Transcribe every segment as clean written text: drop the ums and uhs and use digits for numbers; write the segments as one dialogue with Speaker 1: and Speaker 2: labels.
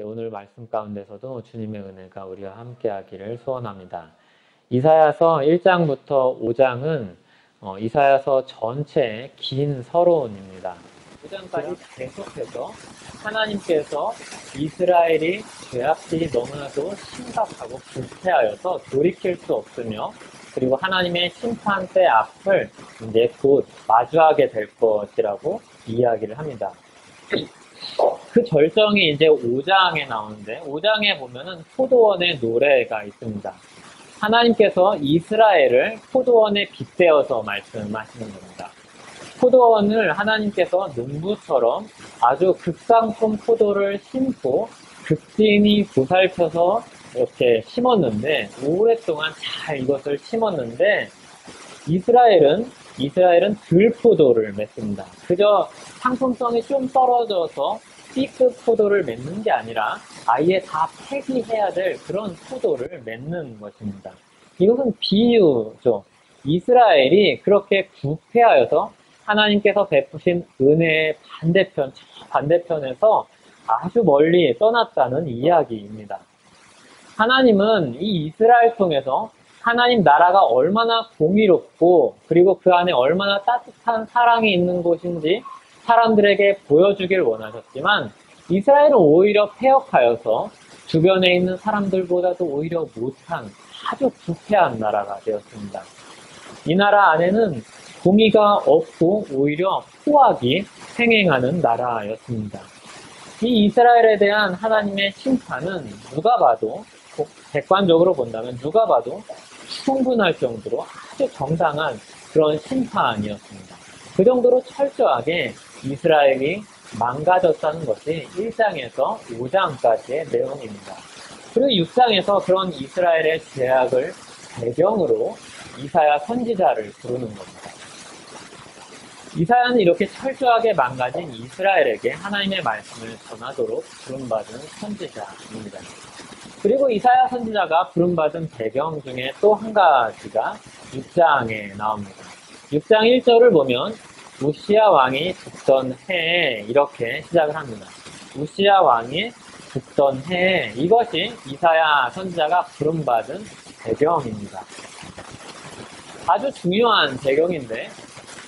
Speaker 1: 오늘 말씀 가운데서도 주님의 은혜가 우리와 함께 하기를 소원합니다. 이사야서 1장부터 5장은 이사야서 전체의 긴 서론입니다. 5장까지 계속해서 하나님께서 이스라엘이 죄악들이 너무나도 심각하고 불쾌하여서 돌이킬 수 없으며, 그리고 하나님의 심판 때 앞을 이제 곧 마주하게 될 것이라고 이야기를 합니다. 그 절정이 이제 5장에 나오는데, 5장에 보면은 포도원의 노래가 있습니다. 하나님께서 이스라엘을 포도원에 빗대어서 말씀하시는 겁니다. 포도원을 하나님께서 농부처럼 아주 극상품 포도를 심고 극진히 보살펴서 이렇게 심었는데, 오랫동안 잘 이것을 심었는데, 이스라엘은 들포도를 맺습니다. 그저 상품성이 좀 떨어져서 B급 포도를 맺는 게 아니라 아예 다 폐기해야 될 그런 포도를 맺는 것입니다. 이것은 비유죠. 이스라엘이 그렇게 부패하여서 하나님께서 베푸신 은혜의 반대편에서 아주 멀리 떠났다는 이야기입니다. 하나님은 이 이스라엘 통해서 하나님 나라가 얼마나 공의롭고, 그리고 그 안에 얼마나 따뜻한 사랑이 있는 곳인지 사람들에게 보여주길 원하셨지만, 이스라엘은 오히려 패역하여서 주변에 있는 사람들보다도 오히려 못한 아주 부패한 나라가 되었습니다. 이 나라 안에는 공의가 없고 오히려 포악이 횡행하는 나라였습니다. 이 이스라엘에 대한 하나님의 심판은 누가 봐도, 객관적으로 본다면 누가 봐도 충분할 정도로 아주 정당한 그런 심판이었습니다. 그 정도로 철저하게 이스라엘이 망가졌다는 것이 1장에서 5장까지의 내용입니다. 그리고 6장에서 그런 이스라엘의 죄악을 배경으로 이사야 선지자를 부르는 겁니다. 이사야는 이렇게 철저하게 망가진 이스라엘에게 하나님의 말씀을 전하도록 부름받은 선지자입니다. 그리고 이사야 선지자가 부름받은 배경 중에 또 한 가지가 6장에 나옵니다. 6장 1절을 보면 우시야 왕이 죽던 해에 이렇게 시작을 합니다. 우시야 왕이 죽던 해에, 이것이 이사야 선지자가 부름받은 배경입니다. 아주 중요한 배경인데,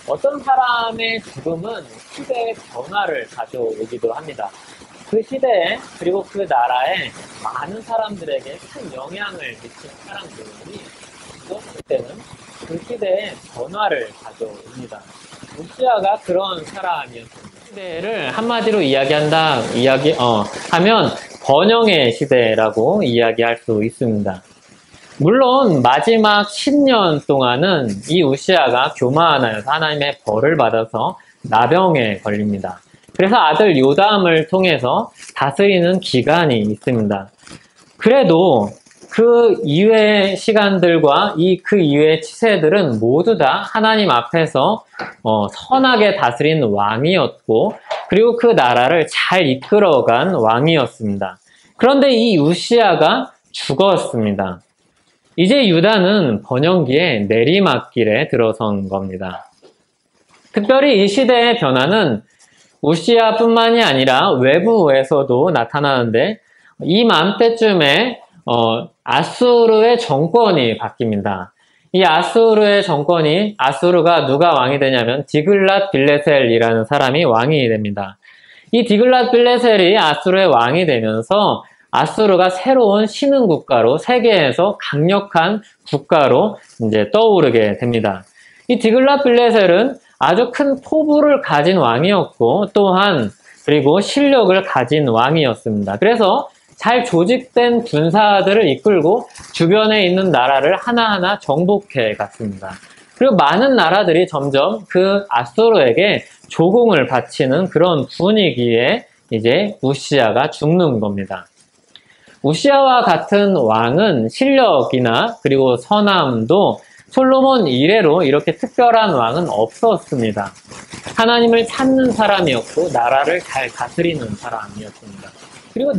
Speaker 1: 어떤 사람의 죽음은 시대의 변화를 가져오기도 합니다. 그 시대에, 그리고 그 나라에 많은 사람들에게 큰 영향을 미친 사람들이 죽었을 때는 그 시대에 변화를 가져옵니다. 우시야가 그런 사람이었습니다. 시대를 한마디로 하면 번영의 시대라고 이야기할 수 있습니다. 물론 마지막 10년 동안은 이 우시야가 교만하여서 하나님의 벌을 받아서 나병에 걸립니다. 그래서 아들 요담을 통해서 다스리는 기간이 있습니다. 그래도 그 이외의 시간들과 그 이외의 치세들은 모두 다 하나님 앞에서 선하게 다스린 왕이었고, 그리고 그 나라를 잘 이끌어간 왕이었습니다. 그런데 이 우시야가 죽었습니다. 이제 유다는 번영기의 내리막길에 들어선 겁니다. 특별히 이 시대의 변화는 우시야뿐만이 아니라 외부에서도 나타나는데, 이맘때쯤에 아수르의 정권이 바뀝니다. 이 아수르가 누가 왕이 되냐면 디글랏 빌레셀이라는 사람이 왕이 됩니다. 이 디글랏 빌레셀이 아수르의 왕이 되면서 아수르가 새로운 신흥 국가로, 세계에서 강력한 국가로 이제 떠오르게 됩니다. 이 디글랏 빌레셀은 아주 큰 포부를 가진 왕이었고, 또한 그리고 실력을 가진 왕이었습니다. 그래서 잘 조직된 군사들을 이끌고 주변에 있는 나라를 하나하나 정복해 갔습니다. 그리고 많은 나라들이 점점 그 아수르에게 조공을 바치는 그런 분위기에 이제 우시야가 죽는 겁니다. 우시야와 같은 왕은 실력이나 그리고 선함도 솔로몬 이래로 이렇게 특별한 왕은 없었습니다. 하나님을 찾는 사람이었고 나라를 잘 다스리는 사람이었습니다. 그리고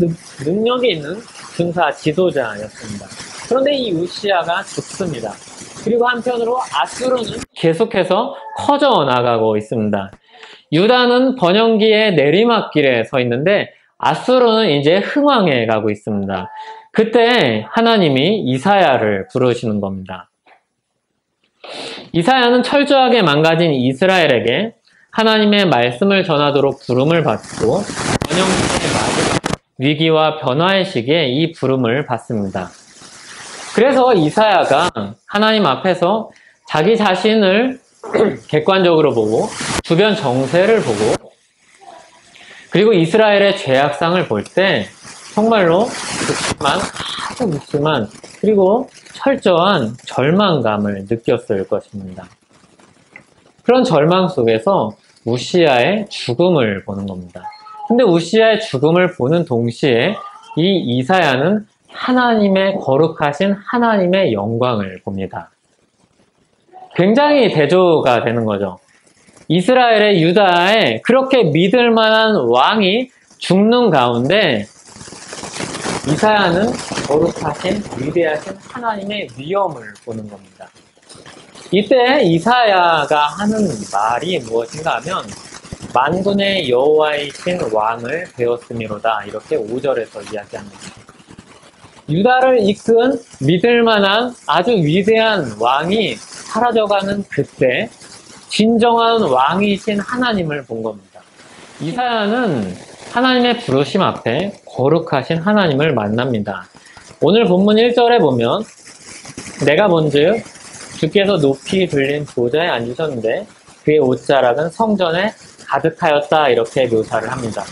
Speaker 1: 능력이 있는 군사 지도자였습니다. 그런데 이 우시야가 죽습니다. 그리고 한편으로 아수르는 계속해서 커져 나가고 있습니다. 유다는 번영기의 내리막길에 서 있는데 아수르는 이제 흥왕해 가고 있습니다. 그때 하나님이 이사야를 부르시는 겁니다. 이사야는 철저하게 망가진 이스라엘에게 하나님의 말씀을 전하도록 부름을 받고 전형적인 마지막 위기와 변화의 시기에 이 부름을 받습니다. 그래서 이사야가 하나님 앞에서 자기 자신을 객관적으로 보고 주변 정세를 보고 그리고 이스라엘의 죄악상을 볼 때 정말로 아주 무심한 그리고 철저한 절망감을 느꼈을 것입니다. 그런 절망 속에서 우시야의 죽음을 보는 겁니다. 근데 우시야의 죽음을 보는 동시에 이 이사야는 하나님의 거룩하신 하나님의 영광을 봅니다. 굉장히 대조가 되는 거죠. 이스라엘의 유다에 그렇게 믿을 만한 왕이 죽는 가운데 이사야는 거룩하신 위대하신 하나님의 위엄을 보는 겁니다. 이때 이사야가 하는 말이 무엇인가 하면 만군의 여호와이신 왕을 배웠음이로다 이렇게 5절에서 이야기합니다. 유다를 이끈 믿을 만한 아주 위대한 왕이 사라져가는 그때 진정한 왕이신 하나님을 본 겁니다. 이사야는 하나님의 부르심 앞에 거룩하신 하나님을 만납니다. 오늘 본문 1절에 보면 내가 본즉 주께서 높이 들린 보좌에 앉으셨는데 그의 옷자락은 성전에 가득하였다 이렇게 묘사를 합니다.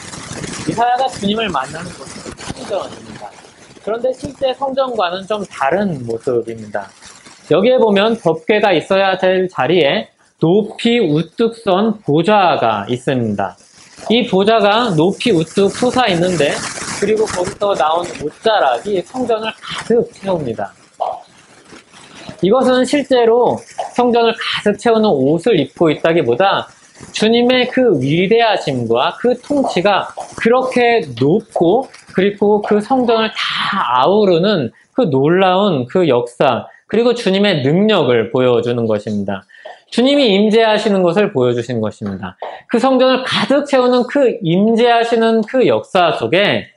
Speaker 1: 이사야가 주님을 만나는 곳은 성전입니다. 그런데 실제 성전과는 좀 다른 모습입니다. 여기에 보면 법궤가 있어야 될 자리에 높이 우뚝 선 보좌가 있습니다. 이 보좌가 높이 우뚝 솟아 있는데 그리고 거기서 나온 옷자락이 성전을 가득 채웁니다. 이것은 실제로 성전을 가득 채우는 옷을 입고 있다기보다 주님의 그 위대하심과 그 통치가 그렇게 높고 그리고 그 성전을 다 아우르는 그 놀라운 그 역사 그리고 주님의 능력을 보여주는 것입니다. 주님이 임재하시는 것을 보여주신 것입니다. 그 성전을 가득 채우는 그 임재하시는 그 역사 속에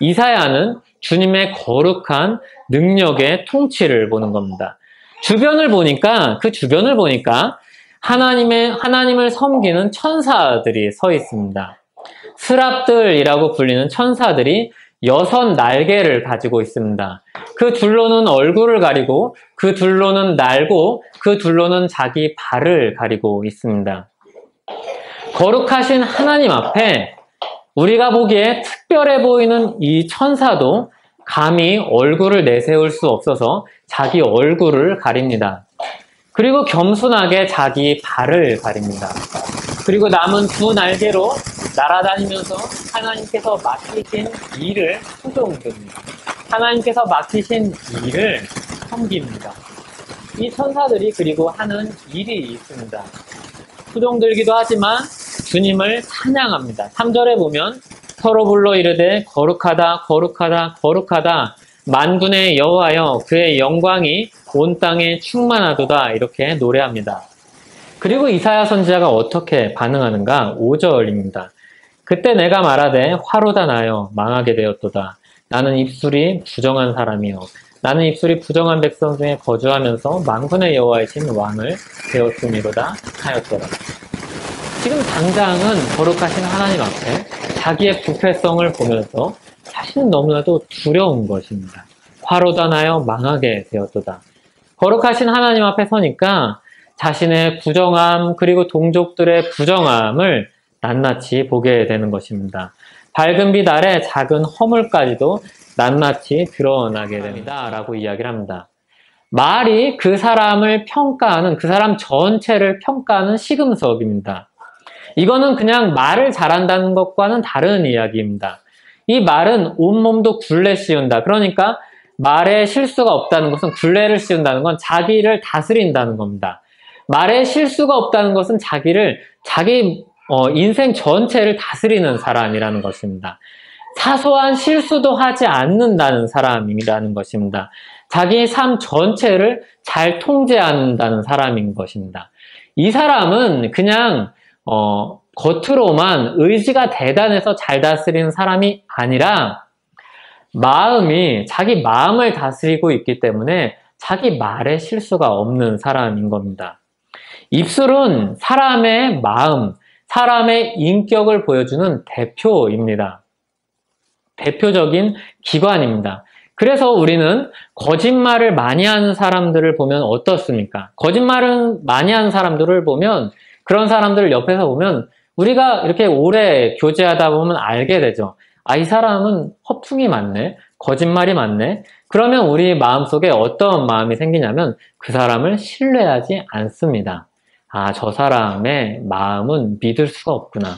Speaker 1: 이사야는 주님의 거룩한 능력의 통치를 보는 겁니다. 주변을 보니까 하나님을 섬기는 천사들이 서 있습니다. 스랍들이라고 불리는 천사들이 6 날개를 가지고 있습니다. 그 둘로는 얼굴을 가리고 그 둘로는 날고 그 둘로는 자기 발을 가리고 있습니다. 거룩하신 하나님 앞에 우리가 보기에 특별해 보이는 이 천사도 감히 얼굴을 내세울 수 없어서 자기 얼굴을 가립니다. 그리고 겸손하게 자기 발을 가립니다. 그리고 남은 2 날개로 날아다니면서 하나님께서 맡기신 일을 수종듭니다. 하나님께서 맡기신 일을 섬깁니다. 이 천사들이 그리고 하는 일이 있습니다. 수종들기도 하지만 주님을 찬양합니다. 3절에 보면 서로 불러 이르되 거룩하다 거룩하다 거룩하다 만군의 여호와여 그의 영광이 온 땅에 충만하도다 이렇게 노래합니다. 그리고 이사야 선지자가 어떻게 반응하는가? 5절입니다. 그때 내가 말하되 화로다 나여 망하게 되었도다. 나는 입술이 부정한 사람이요 나는 입술이 부정한 백성 중에 거주하면서 만군의 여호와이신 왕을 배웠음이로다 하였더라. 지금 당장은 거룩하신 하나님 앞에 자기의 부패성을 보면서 자신은 너무나도 두려운 것입니다. 화로다 나여 망하게 되었도다. 거룩하신 하나님 앞에 서니까 자신의 부정함 그리고 동족들의 부정함을 낱낱이 보게 되는 것입니다. 밝은 빛 아래 작은 허물까지도 낱낱이 드러나게 됩니다. 라고 이야기를 합니다. 말이 그 사람을 평가하는 그 사람 전체를 평가하는 시금석입니다. 이거는 그냥 말을 잘한다는 것과는 다른 이야기입니다. 이 말은 온몸도 굴레 씌운다. 그러니까 말에 실수가 없다는 것은 굴레를 씌운다는 건 자기를 다스린다는 겁니다. 말에 실수가 없다는 것은 자기 인생 전체를 다스리는 사람이라는 것입니다. 사소한 실수도 하지 않는다는 사람이라는 것입니다. 자기 삶 전체를 잘 통제한다는 사람인 것입니다. 이 사람은 그냥 겉으로만 의지가 대단해서 잘 다스리는 사람이 아니라 자기 마음을 다스리고 있기 때문에 자기 말에 실수가 없는 사람인 겁니다. 입술은 사람의 마음, 사람의 인격을 보여주는 대표입니다. 대표적인 기관입니다. 그래서 우리는 거짓말을 많이 하는 사람들을 보면 어떻습니까? 거짓말을 많이 하는 사람들을 보면, 그런 사람들을 옆에서 보면 우리가 이렇게 오래 교제하다 보면 알게 되죠. 아, 이 사람은 허풍이 많네, 거짓말이 많네. 그러면 우리 마음속에 어떤 마음이 생기냐면 그 사람을 신뢰하지 않습니다. 아, 저 사람의 마음은 믿을 수가 없구나,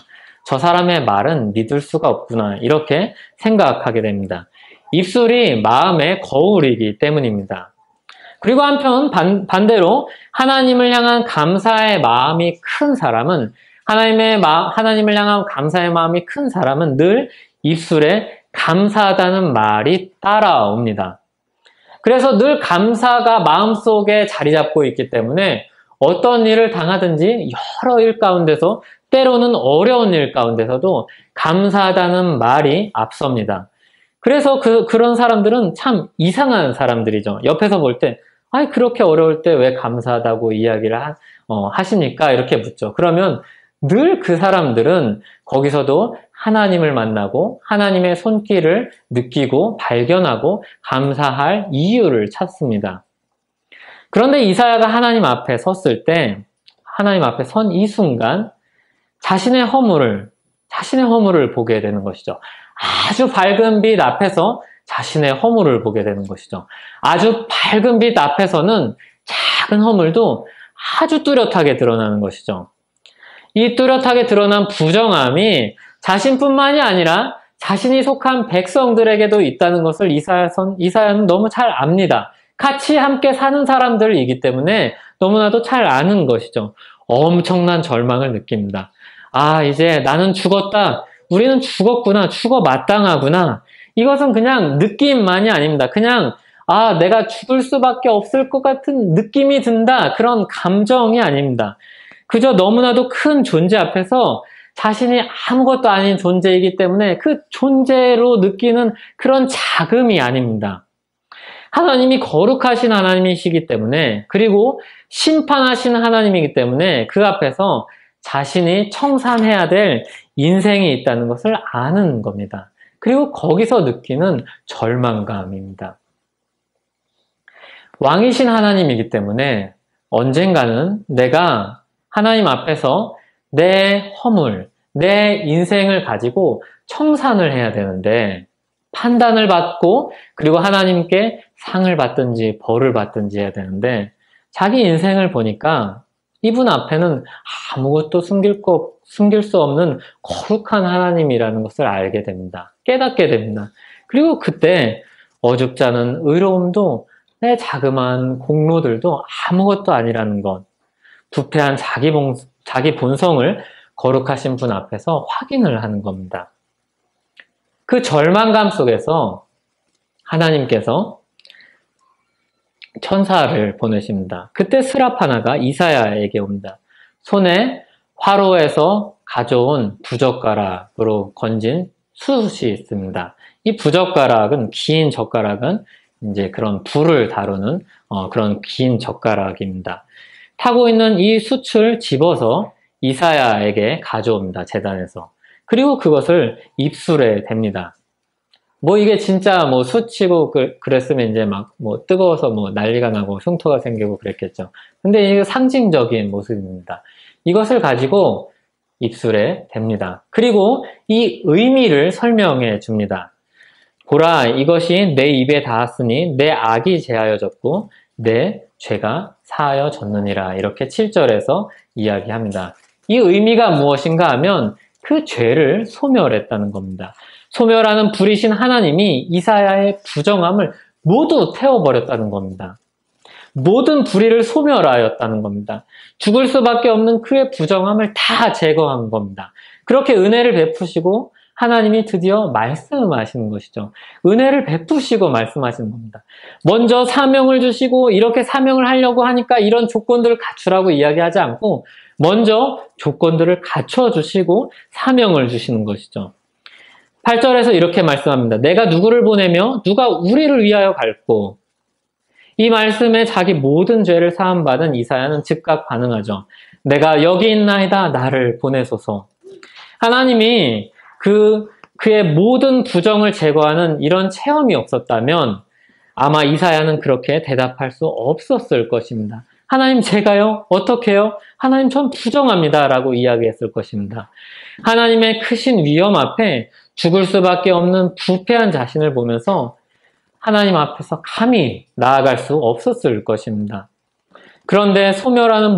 Speaker 1: 저 사람의 말은 믿을 수가 없구나, 이렇게 생각하게 됩니다. 입술이 마음의 거울이기 때문입니다. 그리고 한편 반대로 하나님을 향한 감사의 마음이 큰 사람은, 하나님을 향한 감사의 마음이 큰 사람은 늘 입술에 감사하다는 말이 따라옵니다. 그래서 늘 감사가 마음속에 자리 잡고 있기 때문에 어떤 일을 당하든지 여러 일 가운데서, 때로는 어려운 일 가운데서도 감사하다는 말이 앞섭니다. 그래서 그런 사람들은 참 이상한 사람들이죠. 옆에서 볼 때, 아이, 그렇게 어려울 때 왜 감사하다고 이야기를 하십니까? 이렇게 묻죠. 그러면 늘 그 사람들은 거기서도 하나님을 만나고 하나님의 손길을 느끼고 발견하고 감사할 이유를 찾습니다. 그런데 이사야가 하나님 앞에 섰을 때, 하나님 앞에 선 이 순간 자신의 허물을 보게 되는 것이죠. 아주 밝은 빛 앞에서 자신의 허물을 보게 되는 것이죠. 아주 밝은 빛 앞에서는 작은 허물도 아주 뚜렷하게 드러나는 것이죠. 이 뚜렷하게 드러난 부정함이 자신뿐만이 아니라 자신이 속한 백성들에게도 있다는 것을 이사야는 너무 잘 압니다. 같이 함께 사는 사람들이기 때문에 너무나도 잘 아는 것이죠. 엄청난 절망을 느낍니다. 아, 이제 나는 죽었다, 우리는 죽었구나, 죽어 마땅하구나. 이것은 그냥 느낌만이 아닙니다. 그냥 내가 죽을 수밖에 없을 것 같은 느낌이 든다, 그런 감정이 아닙니다. 그저 너무나도 큰 존재 앞에서 자신이 아무것도 아닌 존재이기 때문에 그 존재로 느끼는 그런 자금이 아닙니다. 하나님이 거룩하신 하나님이시기 때문에, 그리고 심판하신 하나님이기 때문에 그 앞에서 자신이 청산해야 될 인생이 있다는 것을 아는 겁니다. 그리고 거기서 느끼는 절망감입니다. 왕이신 하나님이기 때문에 언젠가는 내가 하나님 앞에서 내 허물, 내 인생을 가지고 청산을 해야 되는데, 판단을 받고 그리고 하나님께 상을 받든지 벌을 받든지 해야 되는데, 자기 인생을 보니까 이분 앞에는 아무것도 숨길 수 없는 거룩한 하나님이라는 것을 알게 됩니다. 깨닫게 됩니다. 그리고 그때 어줍지 않은 의로움도, 내 자그마한 공로들도 아무것도 아니라는 것, 부패한 자기 본성을 거룩하신 분 앞에서 확인을 하는 겁니다. 그 절망감 속에서 하나님께서 천사를 보내십니다. 그때 스라파나가 이사야에게 옵니다. 손에 화로에서 가져온 부젓가락으로 건진 숯이 있습니다. 이 부젓가락은, 긴 젓가락은 이제 그런 불을 다루는 그런 긴 젓가락입니다. 타고 있는 이 숯을 집어서 이사야에게 가져옵니다. 제단에서. 그리고 그것을 입술에 댑니다. 이게 진짜 숯이고 그랬으면 이제 뜨거워서 난리가 나고 흉터가 생기고 그랬겠죠. 근데 이게 상징적인 모습입니다. 이것을 가지고 입술에 댑니다. 그리고 이 의미를 설명해 줍니다. 보라, 이것이 내 입에 닿았으니 내 악이 제하여졌고 내 죄가 사하여졌느니라. 이렇게 7절에서 이야기합니다. 이 의미가 무엇인가 하면 그 죄를 소멸했다는 겁니다. 소멸하는 불이신 하나님이 이사야의 부정함을 모두 태워버렸다는 겁니다. 모든 불의를 소멸하였다는 겁니다. 죽을 수밖에 없는 그의 부정함을 다 제거한 겁니다. 그렇게 은혜를 베푸시고 하나님이 드디어 말씀하시는 것이죠. 은혜를 베푸시고 말씀하시는 겁니다. 먼저 사명을 주시고 이렇게 사명을 하려고 하니까 이런 조건들을 갖추라고 이야기하지 않고 먼저 조건들을 갖춰주시고 사명을 주시는 것이죠. 8절에서 이렇게 말씀합니다. 내가 누구를 보내며 누가 우리를 위하여 갈고. 이 말씀에 자기 모든 죄를 사함받은 이사야는 즉각 반응하죠. 내가 여기 있나이다, 나를 보내소서. 하나님이 그의 모든 부정을 제거하는 이런 체험이 없었다면 아마 이사야는 그렇게 대답할 수 없었을 것입니다. 하나님, 제가요? 어떻게요? 하나님, 전 부정합니다. 라고 이야기했을 것입니다. 하나님의 크신 위험 앞에 죽을 수밖에 없는 부패한 자신을 보면서 하나님 앞에서 감히 나아갈 수 없었을 것입니다. 그런데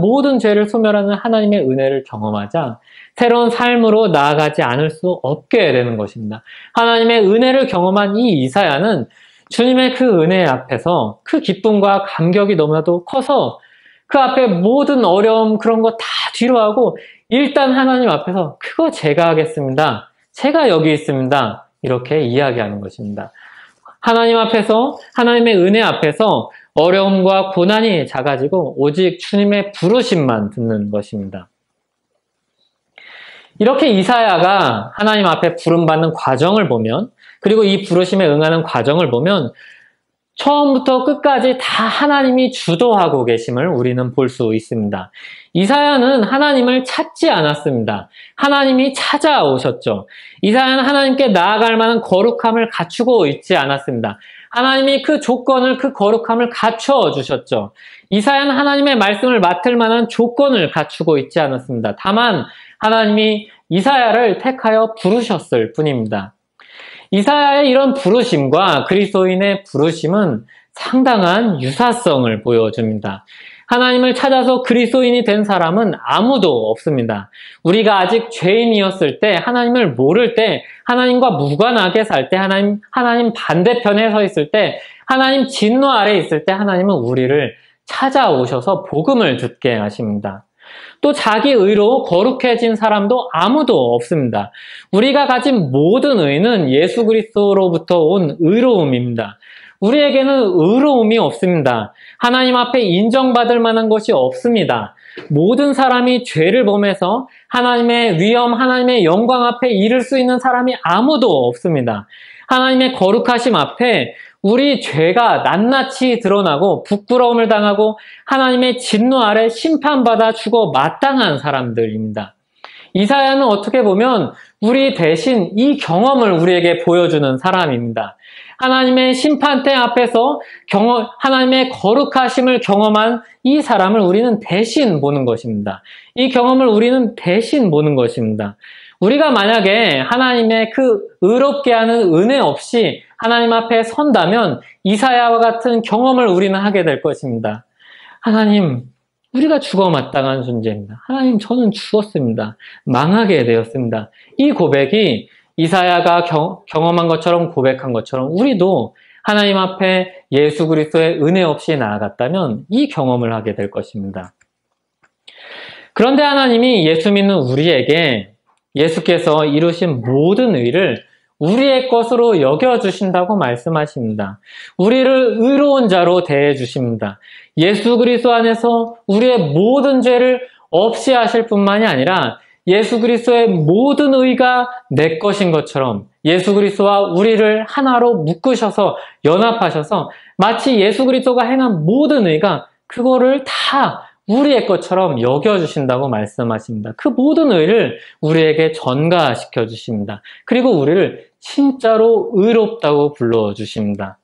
Speaker 1: 모든 죄를 소멸하는 하나님의 은혜를 경험하자 새로운 삶으로 나아가지 않을 수 없게 되는 것입니다. 하나님의 은혜를 경험한 이 이사야는 주님의 그 은혜 앞에서 그 기쁨과 감격이 너무나도 커서 그 앞에 모든 어려움 그런 거 다 뒤로하고 일단 하나님 앞에서 그거 제가 하겠습니다. 제가 여기 있습니다. 이렇게 이야기하는 것입니다. 하나님 앞에서, 하나님의 은혜 앞에서 어려움과 고난이 작아지고 오직 주님의 부르심만 듣는 것입니다. 이렇게 이사야가 하나님 앞에 부름받는 과정을 보면, 그리고 이 부르심에 응하는 과정을 보면 처음부터 끝까지 다 하나님이 주도하고 계심을 우리는 볼 수 있습니다. 이사야는 하나님을 찾지 않았습니다. 하나님이 찾아오셨죠. 이사야는 하나님께 나아갈 만한 거룩함을 갖추고 있지 않았습니다. 하나님이 그 조건을, 그 거룩함을 갖춰 주셨죠. 이사야는 하나님의 말씀을 맡을 만한 조건을 갖추고 있지 않았습니다. 다만 하나님이 이사야를 택하여 부르셨을 뿐입니다. 이사야의 이런 부르심과 그리스도인의 부르심은 상당한 유사성을 보여줍니다. 하나님을 찾아서 그리스도인이 된 사람은 아무도 없습니다. 우리가 아직 죄인이었을 때, 하나님을 모를 때, 하나님과 무관하게 살 때, 하나님 반대편에 서 있을 때, 하나님 진노 아래 있을 때 하나님은 우리를 찾아오셔서 복음을 듣게 하십니다. 또 자기 의로 거룩해진 사람도 아무도 없습니다. 우리가 가진 모든 의는 예수 그리스도로부터 온 의로움입니다. 우리에게는 의로움이 없습니다. 하나님 앞에 인정받을 만한 것이 없습니다. 모든 사람이 죄를 범해서 하나님의 위엄, 하나님의 영광 앞에 이를 수 있는 사람이 아무도 없습니다. 하나님의 거룩하심 앞에 우리 죄가 낱낱이 드러나고 부끄러움을 당하고 하나님의 진노 아래 심판받아 죽어 마땅한 사람들입니다. 이사야는 어떻게 보면 우리 대신 이 경험을 우리에게 보여주는 사람입니다. 하나님의 심판대 앞에서 하나님의 거룩하심을 경험한 이 사람을 우리는 대신 보는 것입니다. 이 경험을 우리는 대신 보는 것입니다. 우리가 만약에 하나님의 그 의롭게 하는 은혜 없이 하나님 앞에 선다면 이사야와 같은 경험을 우리는 하게 될 것입니다. 하나님, 우리가 죽어 마땅한 존재입니다. 하나님, 저는 죽었습니다. 망하게 되었습니다. 이 고백이 이사야가 경험한 것처럼 고백한 것처럼 우리도 하나님 앞에 예수 그리스도의 은혜 없이 나아갔다면 이 경험을 하게 될 것입니다. 그런데 하나님이 예수 믿는 우리에게 예수께서 이루신 모든 의를 우리의 것으로 여겨주신다고 말씀하십니다. 우리를 의로운 자로 대해주십니다. 예수 그리스도 안에서 우리의 모든 죄를 없이 하실 뿐만이 아니라 예수 그리스도의 모든 의가 내 것인 것처럼 예수 그리스도와 우리를 하나로 묶으셔서 연합하셔서 마치 예수 그리스도가 행한 모든 의가 그거를 다 우리의 것처럼 여겨주신다고 말씀하십니다. 그 모든 의를 우리에게 전가시켜 주십니다. 그리고 우리를 진짜로 의롭다고 불러주십니다.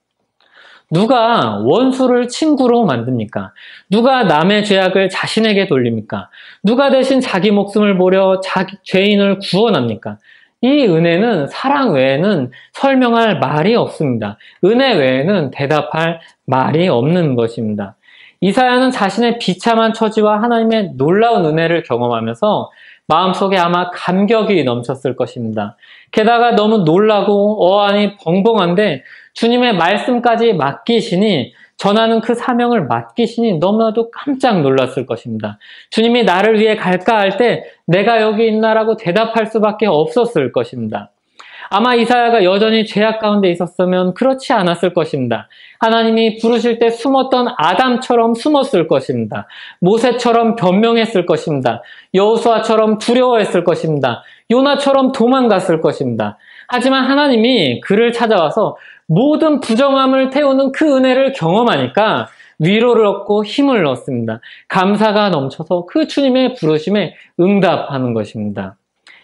Speaker 1: 누가 원수를 친구로 만듭니까? 누가 남의 죄악을 자신에게 돌립니까? 누가 대신 자기 목숨을 버려 죄인을 구원합니까? 이 은혜는 사랑 외에는 설명할 말이 없습니다. 은혜 외에는 대답할 말이 없는 것입니다. 이사야는 자신의 비참한 처지와 하나님의 놀라운 은혜를 경험하면서 마음속에 아마 감격이 넘쳤을 것입니다. 게다가 너무 놀라고 어안이 벙벙한데 주님의 말씀까지 맡기시니 전하는 그 사명을 맡기시니 너무나도 깜짝 놀랐을 것입니다. 주님이 나를 위해 갈까 할 때 내가 여기 있나라고 대답할 수밖에 없었을 것입니다. 아마 이사야가 여전히 죄악 가운데 있었으면 그렇지 않았을 것입니다. 하나님이 부르실 때 숨었던 아담처럼 숨었을 것입니다. 모세처럼 변명했을 것입니다. 여호수아처럼 두려워했을 것입니다. 요나처럼 도망갔을 것입니다. 하지만 하나님이 그를 찾아와서 모든 부정함을 태우는 그 은혜를 경험하니까 위로를 얻고 힘을 얻습니다. 감사가 넘쳐서 그 주님의 부르심에 응답하는 것입니다.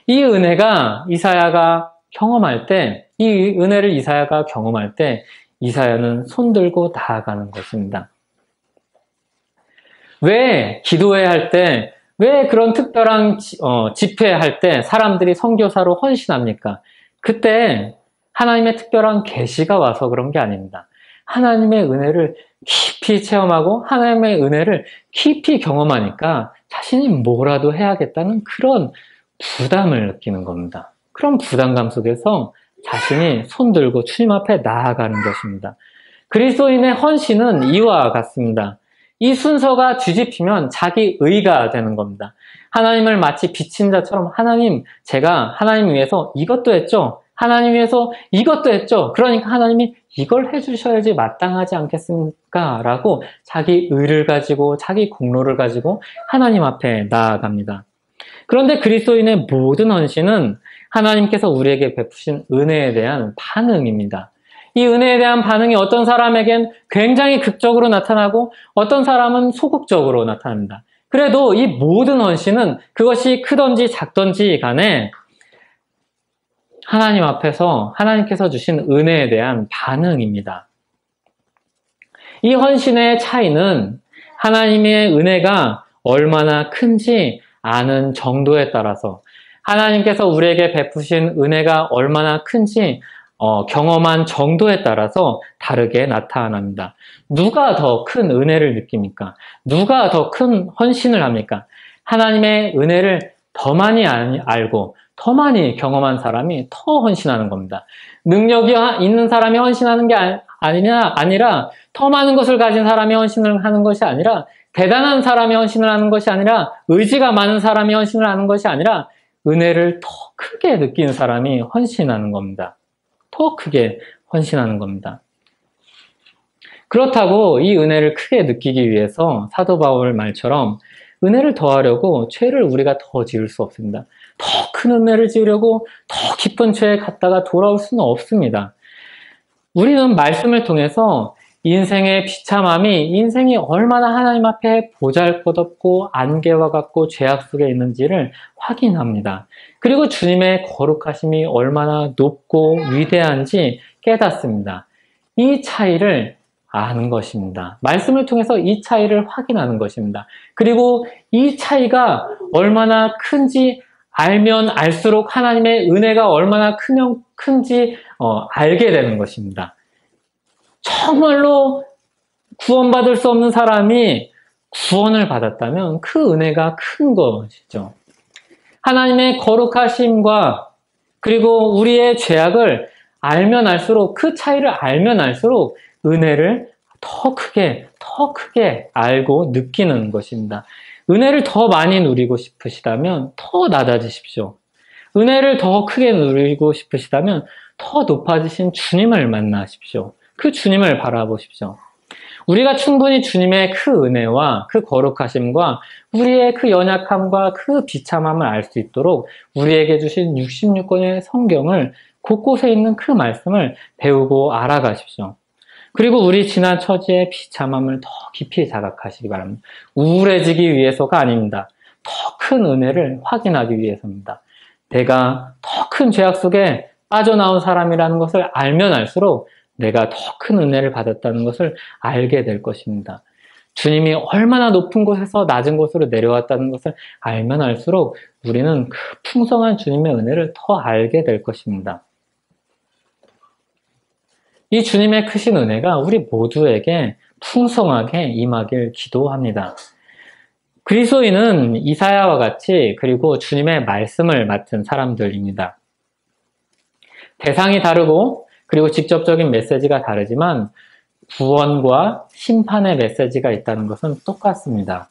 Speaker 1: 이 은혜가 이사야가 경험할 때, 이 은혜를 이사야가 경험할 때 이사야는 손들고 나아가는 것입니다. 왜 기도회 할 때, 왜 그런 특별한 집회할 때 사람들이 선교사로 헌신합니까? 그때 하나님의 특별한 계시가 와서 그런 게 아닙니다. 하나님의 은혜를 깊이 체험하고 하나님의 은혜를 깊이 경험하니까 자신이 뭐라도 해야겠다는 그런 부담을 느끼는 겁니다. 그런 부담감 속에서 자신이 손들고 주님 앞에 나아가는 것입니다. 그리스도인의 헌신은 이와 같습니다. 이 순서가 뒤집히면 자기 의가 되는 겁니다. 하나님을 마치 비친 자처럼 하나님, 제가 하나님 위해서 이것도 했죠. 하나님 위해서 이것도 했죠. 그러니까 하나님이 이걸 해주셔야지 마땅하지 않겠습니까? 라고 자기 의를 가지고 자기 공로를 가지고 하나님 앞에 나아갑니다. 그런데 그리스도인의 모든 헌신은 하나님께서 우리에게 베푸신 은혜에 대한 반응입니다. 이 은혜에 대한 반응이 어떤 사람에겐 굉장히 극적으로 나타나고 어떤 사람은 소극적으로 나타납니다. 그래도 이 모든 헌신은 그것이 크든지 작든지 간에 하나님 앞에서 하나님께서 주신 은혜에 대한 반응입니다. 이 헌신의 차이는 하나님의 은혜가 얼마나 큰지 아는 정도에 따라서 하나님께서 우리에게 베푸신 은혜가 얼마나 큰지 경험한 정도에 따라서 다르게 나타납니다. 누가 더 큰 은혜를 느낍니까? 누가 더 큰 헌신을 합니까? 하나님의 은혜를 더 많이 알고 더 많이 경험한 사람이 더 헌신하는 겁니다. 능력이 있는 사람이 헌신하는 게 아니라 더 많은 것을 가진 사람이 헌신을 하는 것이 아니라 대단한 사람이 헌신을 하는 것이 아니라 의지가 많은 사람이 헌신을 하는 것이 아니라 은혜를 더 크게 느낀 사람이 헌신하는 겁니다. 더 크게 헌신하는 겁니다. 그렇다고 이 은혜를 크게 느끼기 위해서 사도 바울 말처럼 은혜를 더하려고 죄를 우리가 더 지을 수 없습니다. 더 큰 은혜를 지으려고 더 깊은 죄에 갔다가 돌아올 수는 없습니다. 우리는 말씀을 통해서 인생의 비참함이 인생이 얼마나 하나님 앞에 보잘것없고 안개와 같고 죄악 속에 있는지를 확인합니다. 그리고 주님의 거룩하심이 얼마나 높고 위대한지 깨닫습니다. 이 차이를 아는 것입니다. 말씀을 통해서 이 차이를 확인하는 것입니다. 그리고 이 차이가 얼마나 큰지 알면 알수록 하나님의 은혜가 얼마나 큰지 알게 되는 것입니다. 정말로 구원받을 수 없는 사람이 구원을 받았다면 그 은혜가 큰 것이죠. 하나님의 거룩하심과 그리고 우리의 죄악을 알면 알수록 그 차이를 알면 알수록 은혜를 더 크게 알고 느끼는 것입니다. 은혜를 더 많이 누리고 싶으시다면 더 낮아지십시오. 은혜를 더 크게 누리고 싶으시다면 더 높아지신 주님을 만나십시오. 그 주님을 바라보십시오. 우리가 충분히 주님의 그 은혜와 그 거룩하심과 우리의 그 연약함과 그 비참함을 알 수 있도록 우리에게 주신 66권의 성경을 곳곳에 있는 그 말씀을 배우고 알아가십시오. 그리고 우리 지난 처지의 비참함을 더 깊이 자각하시기 바랍니다. 우울해지기 위해서가 아닙니다. 더 큰 은혜를 확인하기 위해서입니다. 내가 더 큰 죄악 속에 빠져나온 사람이라는 것을 알면 알수록 내가 더 큰 은혜를 받았다는 것을 알게 될 것입니다. 주님이 얼마나 높은 곳에서 낮은 곳으로 내려왔다는 것을 알면 알수록 우리는 그 풍성한 주님의 은혜를 더 알게 될 것입니다. 이 주님의 크신 은혜가 우리 모두에게 풍성하게 임하길 기도합니다. 그리스도인은 이사야와 같이 그리고 주님의 말씀을 맡은 사람들입니다. 대상이 다르고 그리고 직접적인 메시지가 다르지만 구원과 심판의 메시지가 있다는 것은 똑같습니다.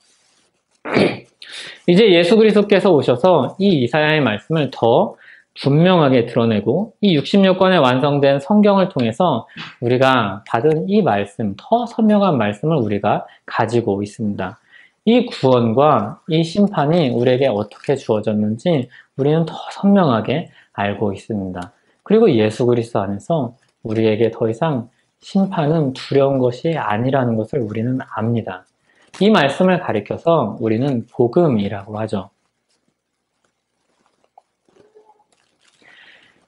Speaker 1: 이제 예수 그리스도께서 오셔서 이 이사야의 말씀을 더 분명하게 드러내고 이 66권에 완성된 성경을 통해서 우리가 받은 이 말씀, 더 선명한 말씀을 우리가 가지고 있습니다. 이 구원과 이 심판이 우리에게 어떻게 주어졌는지 우리는 더 선명하게 알고 있습니다. 그리고 예수 그리스도 안에서 우리에게 더 이상 심판은 두려운 것이 아니라는 것을 우리는 압니다. 이 말씀을 가리켜서 우리는 복음이라고 하죠.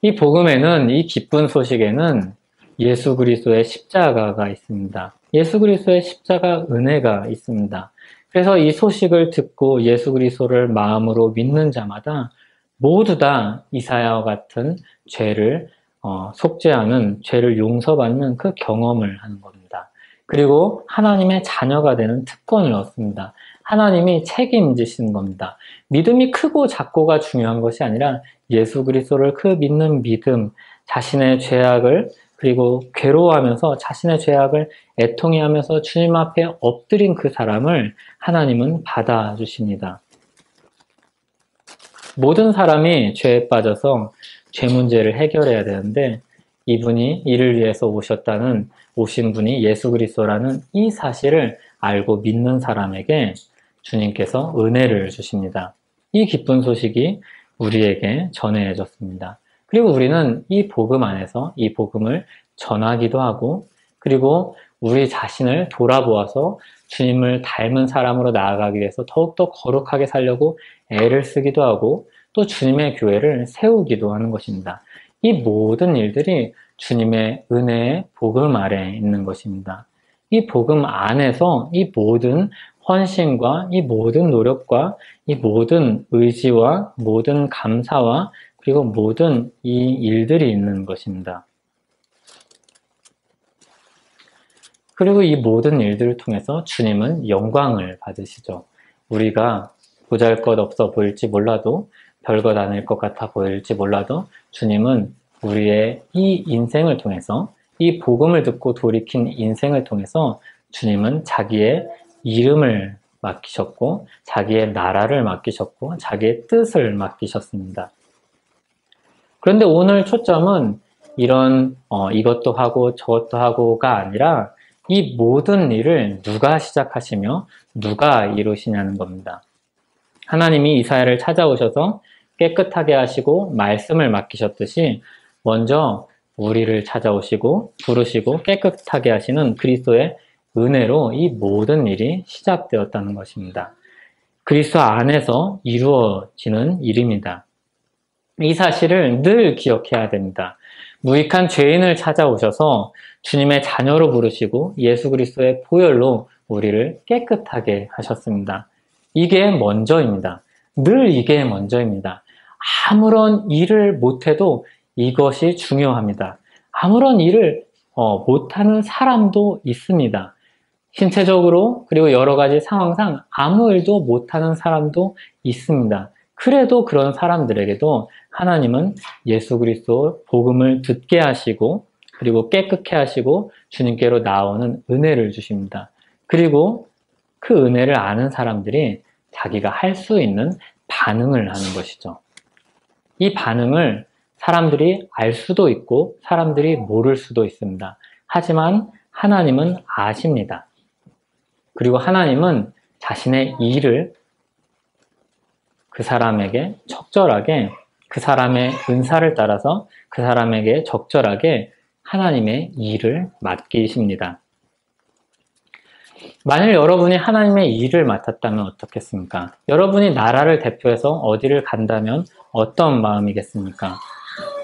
Speaker 1: 이 복음에는, 이 기쁜 소식에는 예수 그리스도의 십자가가 있습니다. 예수 그리스도의 십자가 은혜가 있습니다. 그래서 이 소식을 듣고 예수 그리스도를 마음으로 믿는 자마다 모두 다 이사야와 같은 죄를 속죄하는, 죄를 용서받는 그 경험을 하는 겁니다. 그리고 하나님의 자녀가 되는 특권을 얻습니다. 하나님이 책임지시는 겁니다. 믿음이 크고 작고가 중요한 것이 아니라 예수 그리스도를 그 믿는 믿음, 자신의 죄악을, 그리고 괴로워하면서 자신의 죄악을 애통해하면서 주님 앞에 엎드린 그 사람을 하나님은 받아주십니다. 모든 사람이 죄에 빠져서 죄 문제를 해결해야 되는데 이분이 이를 위해서 오신 분이 예수 그리스도라는 이 사실을 알고 믿는 사람에게 주님께서 은혜를 주십니다. 이 기쁜 소식이 우리에게 전해졌습니다. 그리고 우리는 이 복음 안에서 이 복음을 전하기도 하고, 그리고 우리 자신을 돌아보아서 주님을 닮은 사람으로 나아가기 위해서 더욱더 거룩하게 살려고 애를 쓰기도 하고, 또 주님의 교회를 세우기도 하는 것입니다. 이 모든 일들이 주님의 은혜의 복음 아래에 있는 것입니다. 이 복음 안에서 이 모든 헌신과 이 모든 노력과 이 모든 의지와 모든 감사와 그리고 모든 이 일들이 있는 것입니다. 그리고 이 모든 일들을 통해서 주님은 영광을 받으시죠. 우리가 보잘것없어 보일지 몰라도, 별것 아닐 것 같아 보일지 몰라도 주님은 우리의 이 인생을 통해서, 이 복음을 듣고 돌이킨 인생을 통해서 주님은 자기의 이름을 맡기셨고 자기의 나라를 맡기셨고 자기의 뜻을 맡기셨습니다. 그런데 오늘 초점은 이런 이것도 하고 저것도 하고가 아니라 이 모든 일을 누가 시작하시며 누가 이루시냐는 겁니다. 하나님이 이사야를 찾아오셔서 깨끗하게 하시고 말씀을 맡기셨듯이 먼저 우리를 찾아오시고 부르시고 깨끗하게 하시는 그리스도의 은혜로 이 모든 일이 시작되었다는 것입니다. 그리스도 안에서 이루어지는 일입니다. 이 사실을 늘 기억해야 됩니다. 무익한 죄인을 찾아오셔서 주님의 자녀로 부르시고 예수 그리스도의 보혈로 우리를 깨끗하게 하셨습니다. 이게 먼저입니다. 늘 이게 먼저입니다. 아무런 일을 못해도 이것이 중요합니다. 아무런 일을 못하는 사람도 있습니다. 신체적으로 그리고 여러 가지 상황상 아무 일도 못하는 사람도 있습니다. 그래도 그런 사람들에게도 하나님은 예수 그리스도 복음을 듣게 하시고 그리고 깨끗게 하시고 주님께로 나오는 은혜를 주십니다. 그리고 그 은혜를 아는 사람들이 자기가 할 수 있는 반응을 하는 것이죠. 이 반응을 사람들이 알 수도 있고 사람들이 모를 수도 있습니다. 하지만 하나님은 아십니다. 그리고 하나님은 자신의 일을 그 사람에게 적절하게, 그 사람의 은사를 따라서 그 사람에게 적절하게 하나님의 일을 맡기십니다. 만일 여러분이 하나님의 일을 맡았다면 어떻겠습니까? 여러분이 나라를 대표해서 어디를 간다면 어떤 마음이겠습니까?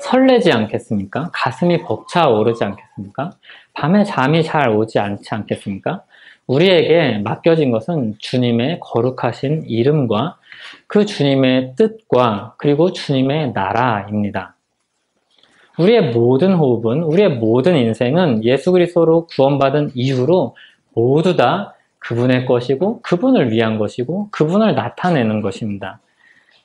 Speaker 1: 설레지 않겠습니까? 가슴이 벅차오르지 않겠습니까? 밤에 잠이 잘 오지 않지 않겠습니까? 우리에게 맡겨진 것은 주님의 거룩하신 이름과 그 주님의 뜻과 그리고 주님의 나라입니다. 우리의 모든 호흡은, 우리의 모든 인생은 예수 그리스도로 구원받은 이후로 모두 다 그분의 것이고 그분을 위한 것이고 그분을 나타내는 것입니다.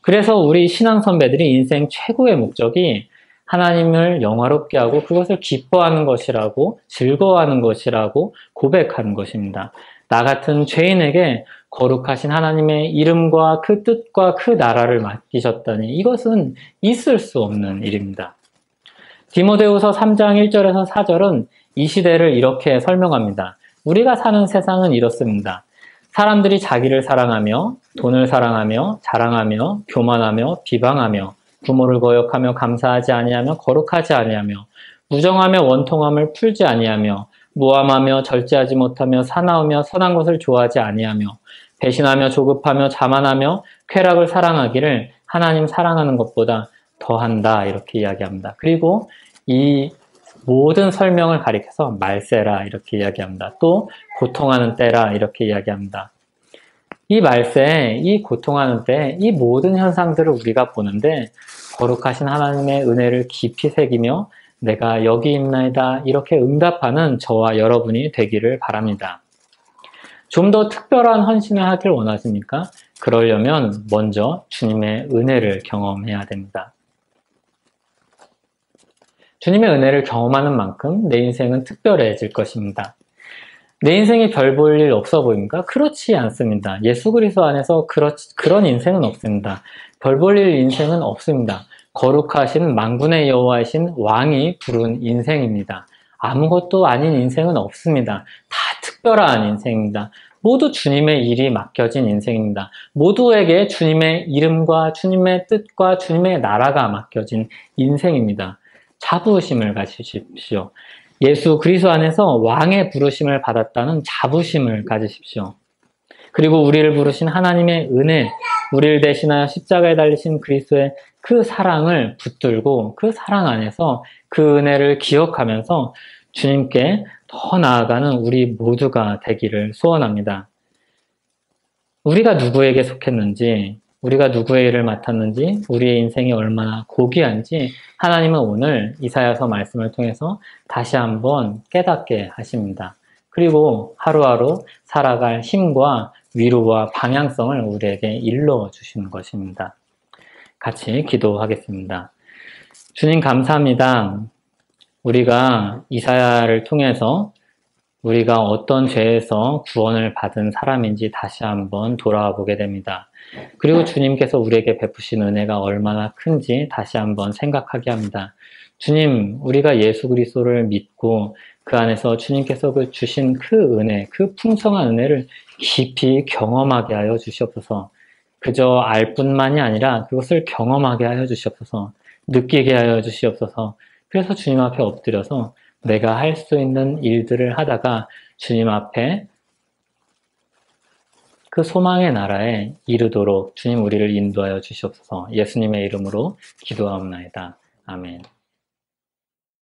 Speaker 1: 그래서 우리 신앙 선배들이 인생 최고의 목적이 하나님을 영화롭게 하고 그것을 기뻐하는 것이라고, 즐거워하는 것이라고 고백하는 것입니다. 나 같은 죄인에게 거룩하신 하나님의 이름과 그 뜻과 그 나라를 맡기셨다니 이것은 있을 수 없는 일입니다. 디모데후서 3장 1절에서 4절은 이 시대를 이렇게 설명합니다. 우리가 사는 세상은 이렇습니다. 사람들이 자기를 사랑하며 돈을 사랑하며 자랑하며 교만하며 비방하며 부모를 거역하며 감사하지 아니하며 거룩하지 아니하며 무정하며 원통함을 풀지 아니하며 모함하며 절제하지 못하며 사나우며 선한 것을 좋아하지 아니하며 배신하며 조급하며 자만하며 쾌락을 사랑하기를 하나님 사랑하는 것보다 더한다 이렇게 이야기합니다. 그리고 이 모든 설명을 가리켜서 말세라 이렇게 이야기합니다. 또 고통하는 때라 이렇게 이야기합니다. 이 말세, 이 고통하는 때, 이 모든 현상들을 우리가 보는데 거룩하신 하나님의 은혜를 깊이 새기며 내가 여기 있나이다 이렇게 응답하는 저와 여러분이 되기를 바랍니다. 좀 더 특별한 헌신을 하길 원하십니까? 그러려면 먼저 주님의 은혜를 경험해야 됩니다. 주님의 은혜를 경험하는 만큼 내 인생은 특별해질 것입니다. 내 인생이 별 볼 일 없어 보입니까? 그렇지 않습니다. 예수 그리스도 안에서 그런 인생은 없습니다. 별 볼 일 인생은 없습니다. 거룩하신 만군의 여호와이신 왕이 부른 인생입니다. 아무것도 아닌 인생은 없습니다. 다 특별한 인생입니다. 모두 주님의 일이 맡겨진 인생입니다. 모두에게 주님의 이름과 주님의 뜻과 주님의 나라가 맡겨진 인생입니다. 자부심을 가지십시오. 예수 그리스도 안에서 왕의 부르심을 받았다는 자부심을 가지십시오. 그리고 우리를 부르신 하나님의 은혜, 우리를 대신하여 십자가에 달리신 그리스도의 그 사랑을 붙들고 그 사랑 안에서 그 은혜를 기억하면서 주님께 더 나아가는 우리 모두가 되기를 소원합니다. 우리가 누구에게 속했는지, 우리가 누구의 일을 맡았는지, 우리의 인생이 얼마나 고귀한지 하나님은 오늘 이사야서 말씀을 통해서 다시 한번 깨닫게 하십니다. 그리고 하루하루 살아갈 힘과 위로와 방향성을 우리에게 일러주시는 것입니다. 같이 기도하겠습니다. 주님 감사합니다. 우리가 이사야를 통해서 우리가 어떤 죄에서 구원을 받은 사람인지 다시 한번 돌아와 보게 됩니다. 그리고 주님께서 우리에게 베푸신 은혜가 얼마나 큰지 다시 한번 생각하게 합니다. 주님, 우리가 예수 그리스도를 믿고 그 안에서 주님께서 주신 그 은혜, 그 풍성한 은혜를 깊이 경험하게 하여 주시옵소서. 그저 알 뿐만이 아니라 그것을 경험하게 하여 주시옵소서. 느끼게 하여 주시옵소서. 그래서 주님 앞에 엎드려서 내가 할 수 있는 일들을 하다가 주님 앞에 그 소망의 나라에 이르도록 주님 우리를 인도하여 주시옵소서. 예수님의 이름으로 기도하옵나이다. 아멘.